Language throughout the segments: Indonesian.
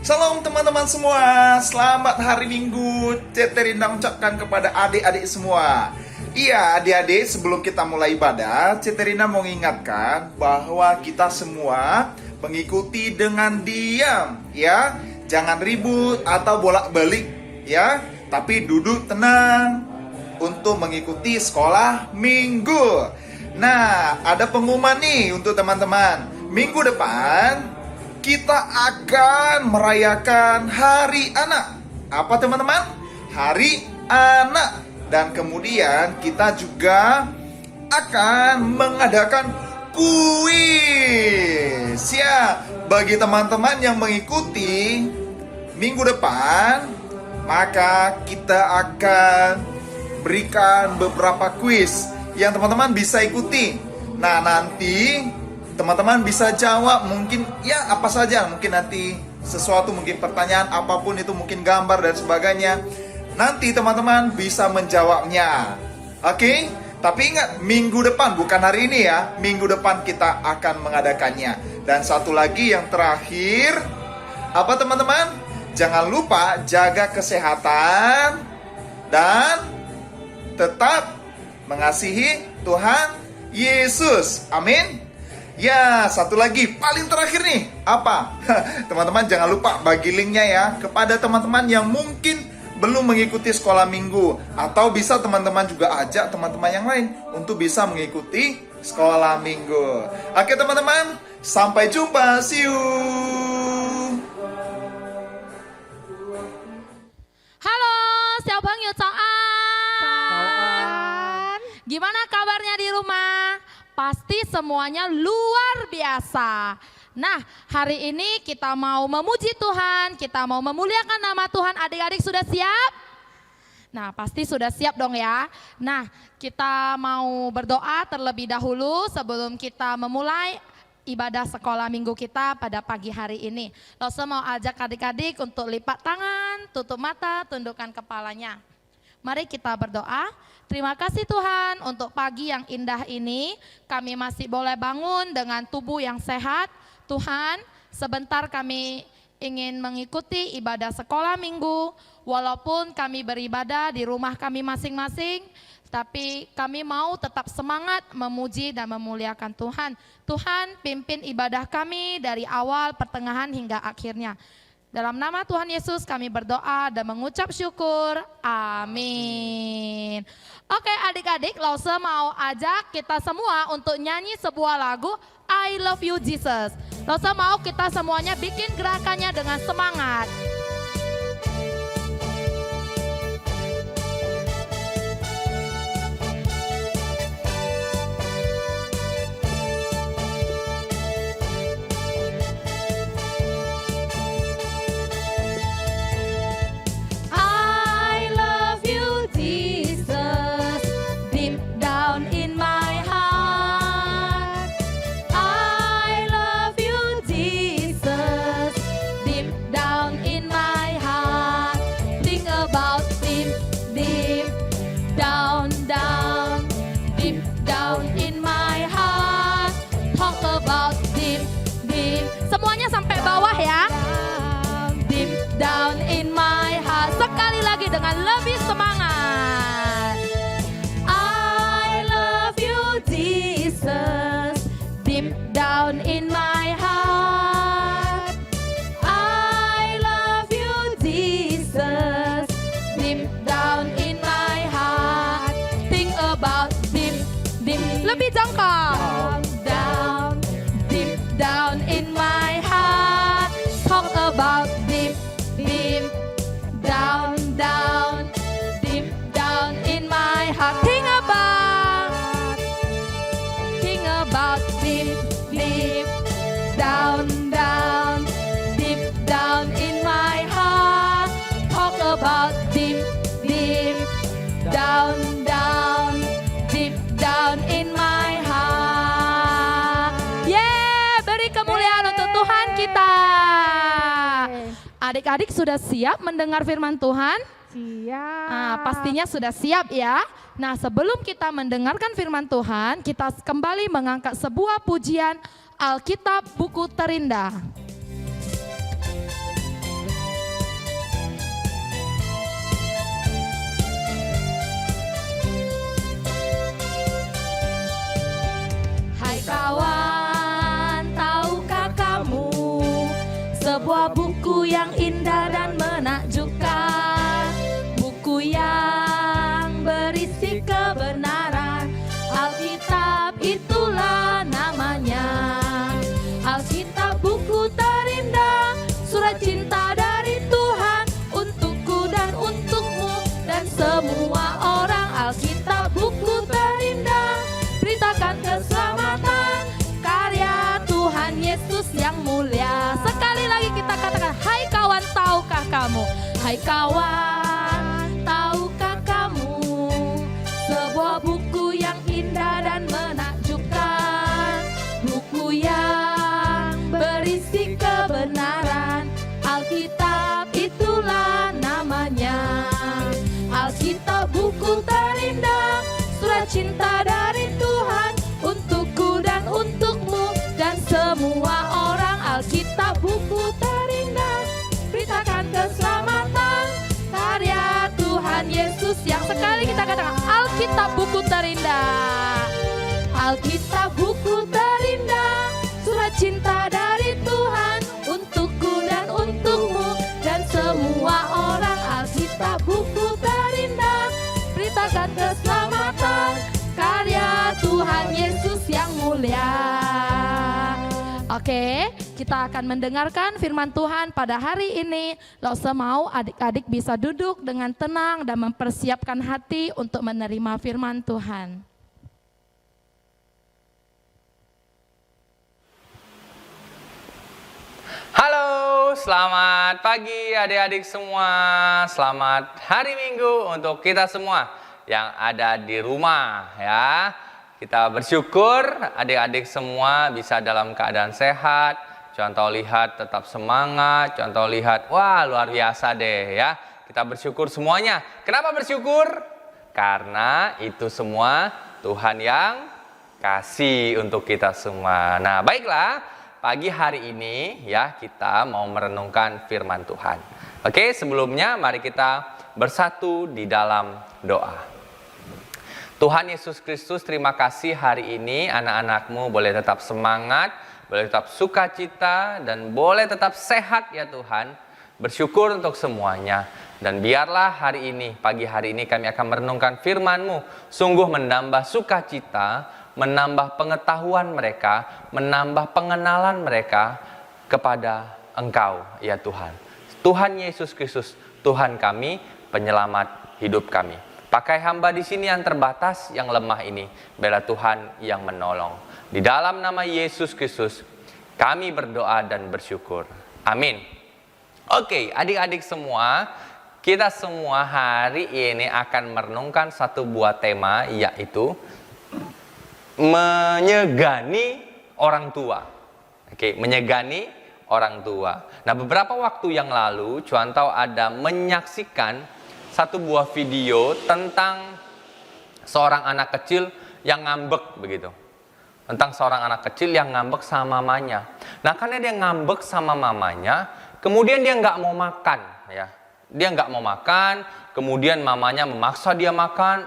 Shalom teman-teman semua, selamat hari Minggu. Ceterina ucapkan kepada adik-adik semua. Iya adik-adik, sebelum kita mulai ibadah, Ceterina mau ingatkan bahwa kita semua mengikuti dengan diam, ya. Jangan ribut atau bolak-balik, ya. Tapi duduk tenang untuk mengikuti sekolah minggu. Nah, ada pengumuman nih untuk teman-teman. Minggu depan kita akan merayakan Hari Anak. Apa teman-teman? Hari Anak. Dan kemudian kita juga akan mengadakan kuis. Ya, bagi teman-teman yang mengikuti minggu depan, maka kita akan berikan beberapa kuis yang teman-teman bisa ikuti. Nah, nanti teman-teman bisa jawab mungkin ya apa saja, mungkin nanti sesuatu, mungkin pertanyaan apapun itu, mungkin gambar dan sebagainya. Nanti teman-teman bisa menjawabnya. Oke? Tapi ingat, minggu depan, bukan hari ini ya. Minggu depan kita akan mengadakannya. Dan satu lagi yang terakhir, apa teman-teman? Jangan lupa jaga kesehatan dan tetap mengasihi Tuhan Yesus. Amin. Ya, satu lagi, paling terakhir nih, apa? Teman-teman jangan lupa bagi linknya ya kepada teman-teman yang mungkin belum mengikuti sekolah minggu. Atau bisa teman-teman juga ajak teman-teman yang lain untuk bisa mengikuti sekolah minggu. Oke teman-teman, sampai jumpa, see you. Halo, 小朋友早安。Gimana kabarnya di rumah? Pasti semuanya luar biasa. Nah, hari ini kita mau memuji Tuhan, kita mau memuliakan nama Tuhan. Adik-adik sudah siap? Nah, pasti sudah siap dong ya. Nah, kita mau berdoa terlebih dahulu sebelum kita memulai ibadah sekolah minggu kita pada pagi hari ini. Saya mau ajak adik-adik untuk lipat tangan, tutup mata, tundukkan kepalanya. Mari kita berdoa. Terima kasih Tuhan untuk pagi yang indah ini. Kami masih boleh bangun dengan tubuh yang sehat. Tuhan, sebentar kami ingin mengikuti ibadah sekolah minggu. Walaupun kami beribadah di rumah kami masing-masing, tapi kami mau tetap semangat memuji dan memuliakan Tuhan. Tuhan, pimpin ibadah kami dari awal, pertengahan hingga akhirnya. Dalam nama Tuhan Yesus kami berdoa dan mengucap syukur. Amin. Oke adik-adik, Lause mau ajak kita semua untuk nyanyi sebuah lagu I Love You Jesus. Lause mau kita semuanya bikin gerakannya dengan semangat. Down in my heart. Sekali lagi dengan lebih semangat. I love you Jesus, deep down in my heart. I love you Jesus, deep down in my heart. Think about deep, deep, lebih jangkau. Down, deep down in my heart. Talk about deep, deep down, down, deep down in my heart. Think about deep, deep down, down, deep down in my heart. Talk about deep, deep down, down, deep down in my heart. Yeah, beri kemuliaan untuk Tuhan kita. Adik-adik sudah siap mendengar firman Tuhan? Siap. Nah, pastinya sudah siap ya. Nah, sebelum kita mendengarkan firman Tuhan, kita kembali mengangkat sebuah pujian Alkitab Buku Terindah. sebuah buku yang indah dan menakjubkan, buku yang berisi kebenaran. Alkitab itulah namanya. Alkitab buku terindah, surat cinta dari Tuhan untukku dan untukmu dan semua orang. Alkitab buku terindah, beritakan keselamatan karya Tuhan Yesus yang mulia. Sekali lagi kita katakan, hai kawan, tahukah kamu? Hai kawan, tahukah kamu? Sebuah buku yang indah dan menakjubkan, buku yang berisi kebenaran. Alkitab itulah namanya. Alkitab buku terindah, surat cinta dari Tuhan untukku dan untukmu dan semua orang. Alkitab buku terindah, beritakan keselamatan karya Tuhan Yesus yang, sekali kita katakan, Alkitab buku terindah. Alkitab buku terindah, surat cinta dari Tuhan untukku dan untukmu dan semua orang. Alkitab buku terindah, beritakan keselamatan karya Tuhan Yesus yang mulia. Oke, kita akan mendengarkan firman Tuhan pada hari ini. Lo semau adik-adik bisa duduk dengan tenang dan mempersiapkan hati untuk menerima firman Tuhan. Halo, selamat pagi adik-adik semua. Selamat hari Minggu untuk kita semua yang ada di rumah ya. Kita bersyukur adik-adik semua bisa dalam keadaan sehat. Contoh lihat tetap semangat, contoh lihat wah luar biasa deh ya. Kita bersyukur semuanya. Kenapa bersyukur? Karena itu semua Tuhan yang kasih untuk kita semua. Nah, baiklah. Pagi hari ini ya kita mau merenungkan firman Tuhan. Oke, sebelumnya mari kita bersatu di dalam doa. Tuhan Yesus Kristus, terima kasih hari ini anak-anakmu boleh tetap semangat, boleh tetap sukacita, dan boleh tetap sehat ya Tuhan. Bersyukur untuk semuanya. Dan biarlah hari ini, pagi hari ini kami akan merenungkan firman-Mu. Sungguh menambah sukacita, menambah pengetahuan mereka, menambah pengenalan mereka kepada Engkau ya Tuhan. Tuhan Yesus Kristus, Tuhan kami, penyelamat hidup kami. Pakai hamba di sini yang terbatas, yang lemah ini, biarlah Tuhan yang menolong. Di dalam nama Yesus Kristus, kami berdoa dan bersyukur. Amin. Oke, adik-adik semua, kita semua hari ini akan merenungkan satu buah tema, yaitu menyegani orang tua. Oke, menyegani orang tua. Nah, beberapa waktu yang lalu, Cuantau ada menyaksikan satu buah video tentang seorang anak kecil yang ngambek begitu. Tentang seorang anak kecil yang ngambek sama mamanya. Nah, karena dia ngambek sama mamanya, kemudian dia nggak mau makan, ya. Dia nggak mau makan, kemudian mamanya memaksa dia makan.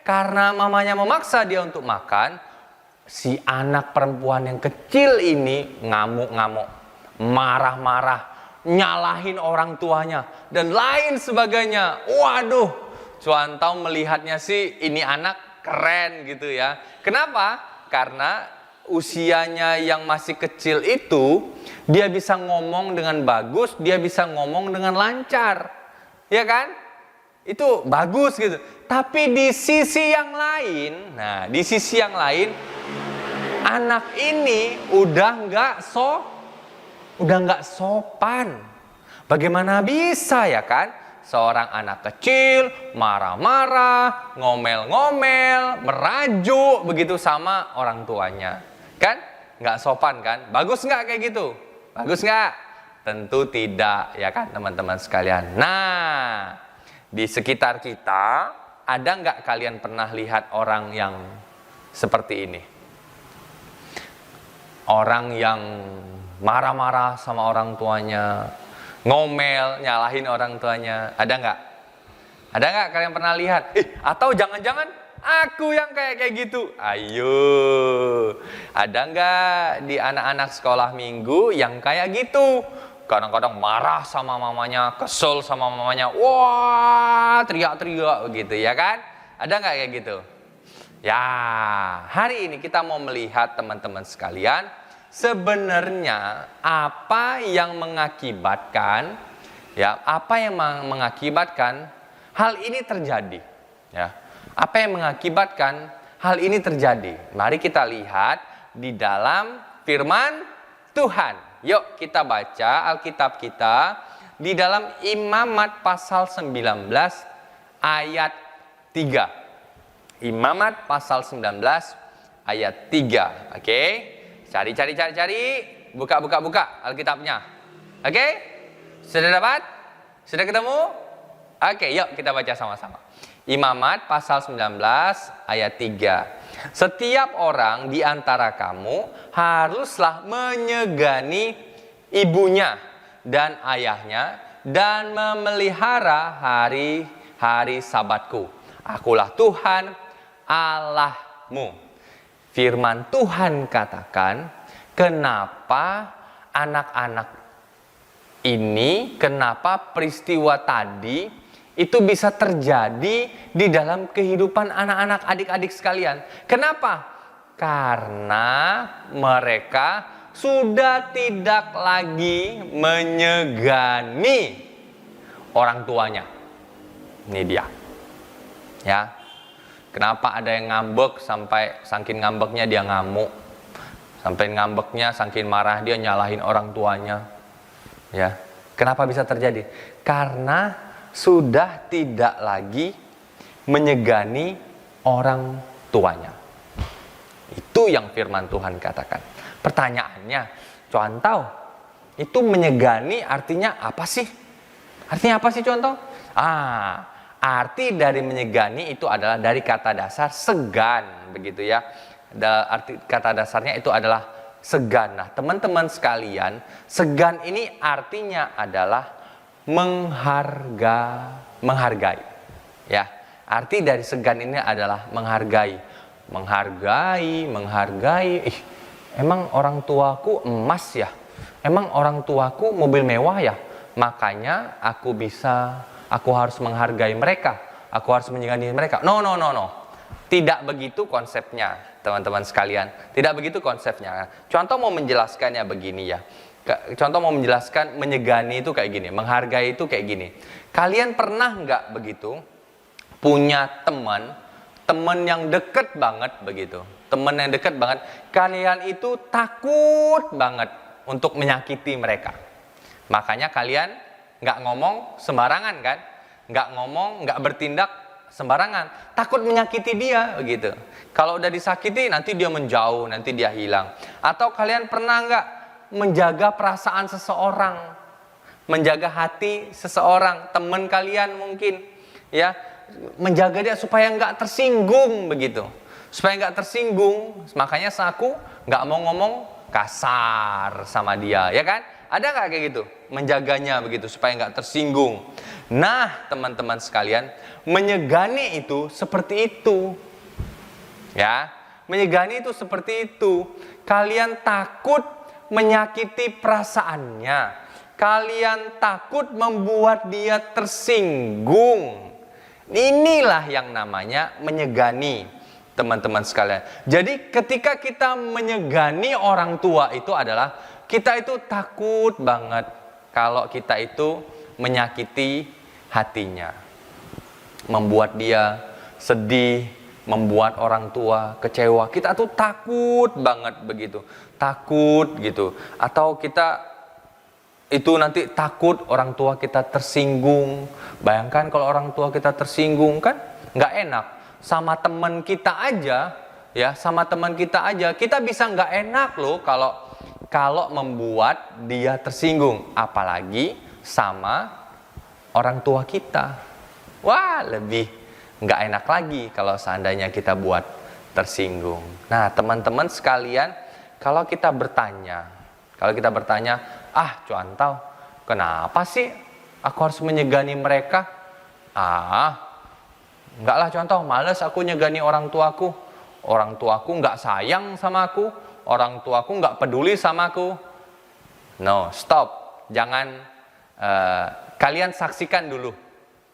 Karena mamanya memaksa dia untuk makan, si anak perempuan yang kecil ini ngamuk-ngamuk, marah-marah, nyalahin orang tuanya, dan lain sebagainya. Waduh, Cuantau melihatnya sih ini anak keren gitu ya. Kenapa? Karena usianya yang masih kecil itu, dia bisa ngomong dengan bagus, dia bisa ngomong dengan lancar. Ya kan? Itu bagus gitu. Tapi di sisi yang lain, anak ini udah nggak sopan. Bagaimana bisa ya kan? Seorang anak kecil marah-marah, ngomel-ngomel, merajuk begitu sama orang tuanya. Kan? Nggak sopan kan? Bagus nggak kayak gitu? Bagus nggak? Tentu tidak ya kan teman-teman sekalian. Nah, di sekitar kita, ada nggak kalian pernah lihat orang yang seperti ini? Orang yang marah-marah sama orang tuanya, ngomel, nyalahin orang tuanya. Ada nggak? Ada nggak kalian pernah lihat? Atau jangan-jangan aku yang kayak gitu? Ayo, ada nggak di anak-anak sekolah minggu yang kayak gitu? kadang-kadang marah sama mamanya, kesel sama mamanya, wah teriak-teriak begitu ya kan? Ada nggak kayak gitu? Ya, hari ini kita mau melihat teman-teman sekalian, sebenarnya apa yang mengakibatkan, ya, apa yang mengakibatkan hal ini terjadi, ya? Apa yang mengakibatkan hal ini terjadi? Mari kita lihat di dalam firman Tuhan. Yuk kita baca Alkitab kita di dalam Imamat pasal 19 ayat 3. Imamat pasal 19 ayat 3. Oke. Cari. Buka Alkitabnya. Oke? Sudah dapat? Sudah ketemu? Oke, yuk kita baca sama-sama. Imamat pasal 19 ayat 3. Setiap orang di antara kamu haruslah menyegani ibunya dan ayahnya dan memelihara hari-hari Sabatku. Akulah Tuhan Allahmu. Firman Tuhan katakan, kenapa anak-anak ini, kenapa peristiwa tadi itu bisa terjadi di dalam kehidupan anak-anak adik-adik sekalian. Kenapa? Karena mereka sudah tidak lagi menyegani orang tuanya. Ini dia. Ya. Kenapa ada yang ngambek sampai saking ngambeknya dia ngamuk. Sampai ngambeknya saking marah dia nyalahin orang tuanya. Ya. Kenapa bisa terjadi? Karena sudah tidak lagi menyegani orang tuanya. Itu yang firman Tuhan katakan. Pertanyaannya, contoh, itu menyegani artinya apa sih? Artinya apa sih contoh? Arti dari menyegani itu adalah dari kata dasar segan, begitu ya. Arti kata dasarnya itu adalah segan. Nah, teman-teman sekalian, segan ini artinya adalah menghargai. Ya, arti dari segan ini adalah menghargai. Emang orang tuaku emas ya? Emang orang tuaku mobil mewah ya? Makanya aku harus menghargai mereka. Aku harus menyegani mereka. No. Tidak begitu konsepnya, teman-teman sekalian. Tidak begitu konsepnya. Contoh mau menjelaskannya begini ya. Contoh mau menjelaskan menyegani itu kayak gini, menghargai itu kayak gini. Kalian pernah nggak begitu punya teman yang deket banget begitu, teman yang deket banget, kalian itu takut banget untuk menyakiti mereka. Makanya kalian nggak ngomong sembarangan kan, nggak bertindak sembarangan, takut menyakiti dia begitu. Kalau udah disakiti nanti dia menjauh, nanti dia hilang. Atau kalian pernah nggak menjaga perasaan seseorang, menjaga hati seseorang, teman kalian mungkin, ya, menjaga dia supaya nggak tersinggung begitu, supaya nggak tersinggung, makanya aku nggak mau ngomong kasar sama dia, ya kan? Ada nggak kayak gitu, menjaganya begitu supaya nggak tersinggung. Nah, teman-teman sekalian, menyegani itu seperti itu, ya, menyegani itu seperti itu. Kalian takut menyakiti perasaannya, kalian takut membuat dia tersinggung. Inilah yang namanya menyegani, teman-teman sekalian. Jadi ketika kita menyegani orang tua itu adalah kita itu takut banget kalau kita itu menyakiti hatinya, membuat dia sedih, membuat orang tua kecewa. Kita tuh takut banget begitu. Takut gitu. Atau kita itu nanti takut orang tua kita tersinggung. Bayangkan kalau orang tua kita tersinggung, kan nggak enak. Sama teman kita aja, ya, sama teman kita aja, kita bisa nggak enak loh kalau membuat dia tersinggung. Apalagi sama orang tua kita. Wah, lebih nggak enak lagi kalau seandainya kita buat tersinggung. Nah, teman-teman sekalian, kalau kita bertanya, contoh, kenapa sih aku harus menyegani mereka? Enggak lah, contoh, males aku nyegani orang tuaku. Orang tuaku nggak sayang sama aku. Orang tuaku nggak peduli sama aku. No, stop. jangan kalian saksikan dulu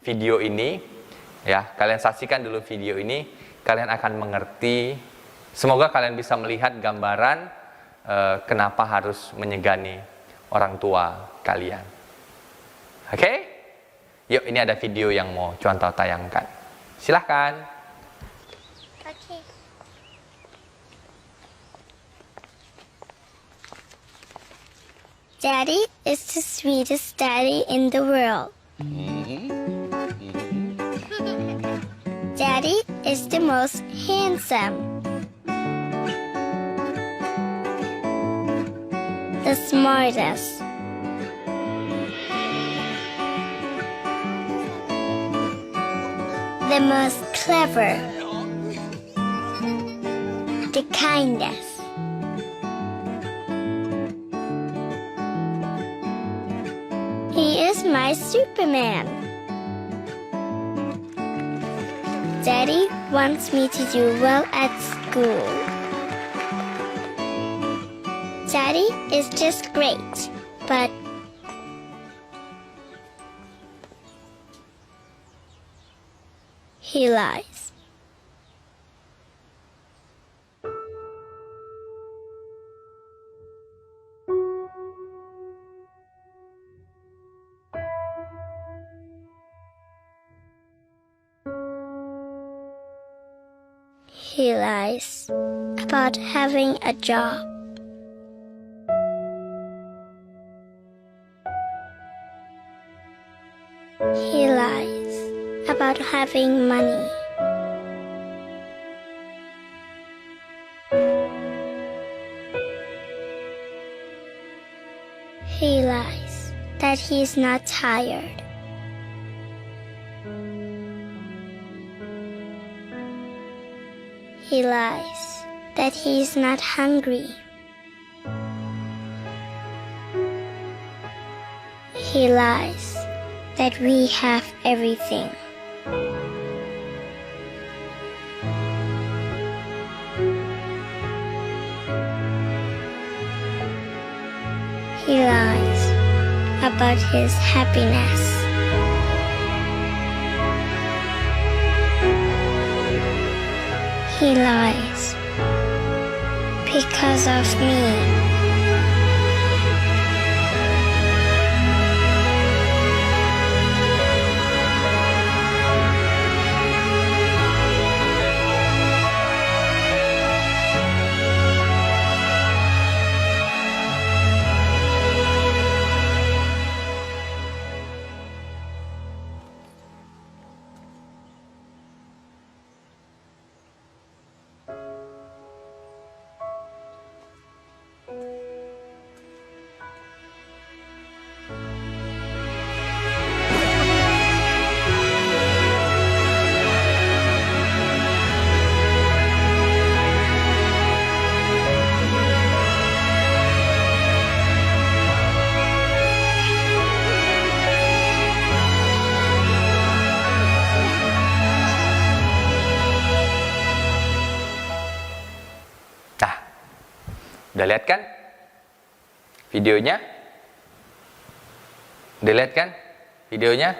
video ini, ya. Kalian saksikan dulu video ini, kalian akan mengerti. Semoga kalian bisa melihat gambaran kenapa harus menyegani orang tua kalian. Oke? Yuk, ini ada video yang mau contoh tayangkan. Silahkan. Okay. Daddy is the sweetest daddy in the world. Daddy is the most handsome. The smartest. The most clever. The kindest. He is my Superman. Daddy wants me to do well at school. Daddy is just great, but he lies. He lies about having a job. He lies about having money. He lies that he's not tired. He lies that he's not hungry. He lies that we have everything. He lies about his happiness. He lies because of me. Udah lihat kan videonya? Udah lihat kan videonya?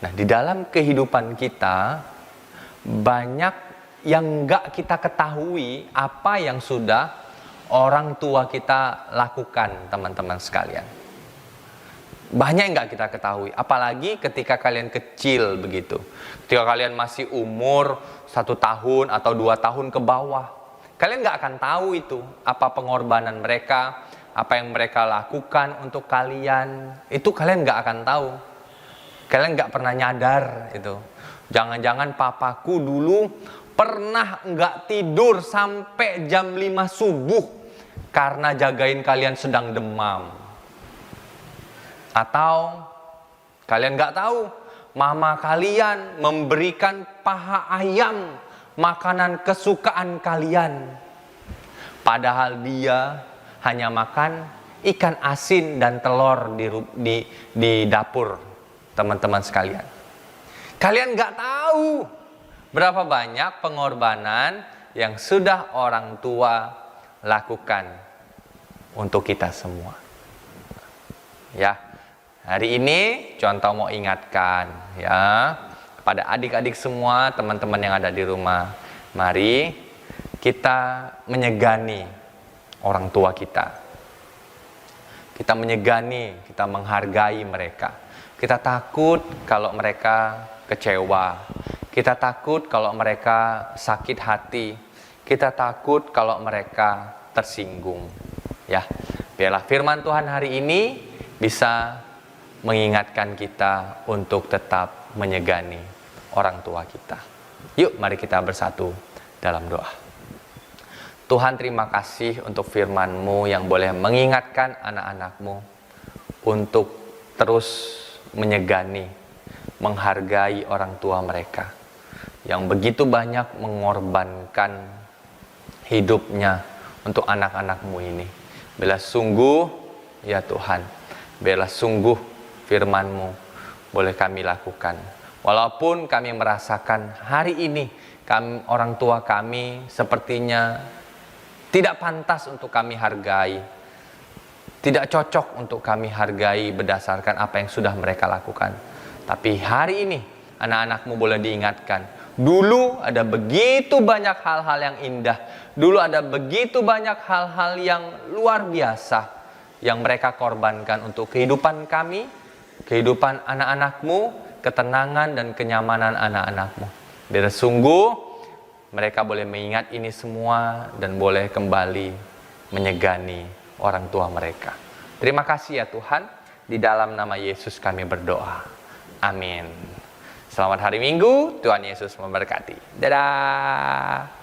Nah, di dalam kehidupan kita banyak yang nggak kita ketahui apa yang sudah orang tua kita lakukan, teman-teman sekalian. Banyak yang nggak kita ketahui, apalagi ketika kalian kecil begitu. Ketika kalian masih umur 1 tahun atau 2 tahun ke bawah. Kalian nggak akan tahu itu, apa pengorbanan mereka, apa yang mereka lakukan untuk kalian. Itu kalian nggak akan tahu. Kalian nggak pernah nyadar itu. Jangan-jangan papaku dulu pernah nggak tidur sampai jam 5 subuh karena jagain kalian sedang demam. Atau kalian nggak tahu, mama kalian memberikan paha ayam, makanan kesukaan kalian. Padahal dia hanya makan ikan asin dan telur di dapur, teman-teman sekalian. Kalian nggak tahu berapa banyak pengorbanan yang sudah orang tua lakukan untuk kita semua. Ya, hari ini contoh mau ingatkan ya kepada adik-adik semua, teman-teman yang ada di rumah. Mari kita menyegani orang tua kita. Kita menyegani, kita menghargai mereka. Kita takut kalau mereka kecewa. Kita takut kalau mereka sakit hati. Kita takut kalau mereka tersinggung. Ya, biarlah firman Tuhan hari ini bisa mengingatkan kita untuk tetap menyegani orang tua kita. Yuk, mari kita bersatu dalam doa. Tuhan, terima kasih untuk firman-Mu yang boleh mengingatkan anak-anak-Mu untuk terus menyegani, menghargai orang tua mereka yang begitu banyak mengorbankan hidupnya untuk anak-anak-Mu ini. Bila sungguh, ya Tuhan, biarlah sungguh firman-Mu boleh kami lakukan. Walaupun kami merasakan hari ini orang tua kami sepertinya tidak pantas untuk kami hargai, tidak cocok untuk kami hargai berdasarkan apa yang sudah mereka lakukan. Tapi hari ini anak-anak-Mu boleh diingatkan, dulu ada begitu banyak hal-hal yang indah, dulu ada begitu banyak hal-hal yang luar biasa yang mereka korbankan untuk kehidupan kami, kehidupan anak-anak-Mu, ketenangan dan kenyamanan anak-anak-Mu. Biar sungguh mereka boleh mengingat ini semua dan boleh kembali menyegani orang tua mereka. Terima kasih ya Tuhan, di dalam nama Yesus kami berdoa. Amin. Selamat hari Minggu, Tuhan Yesus memberkati. Dadah.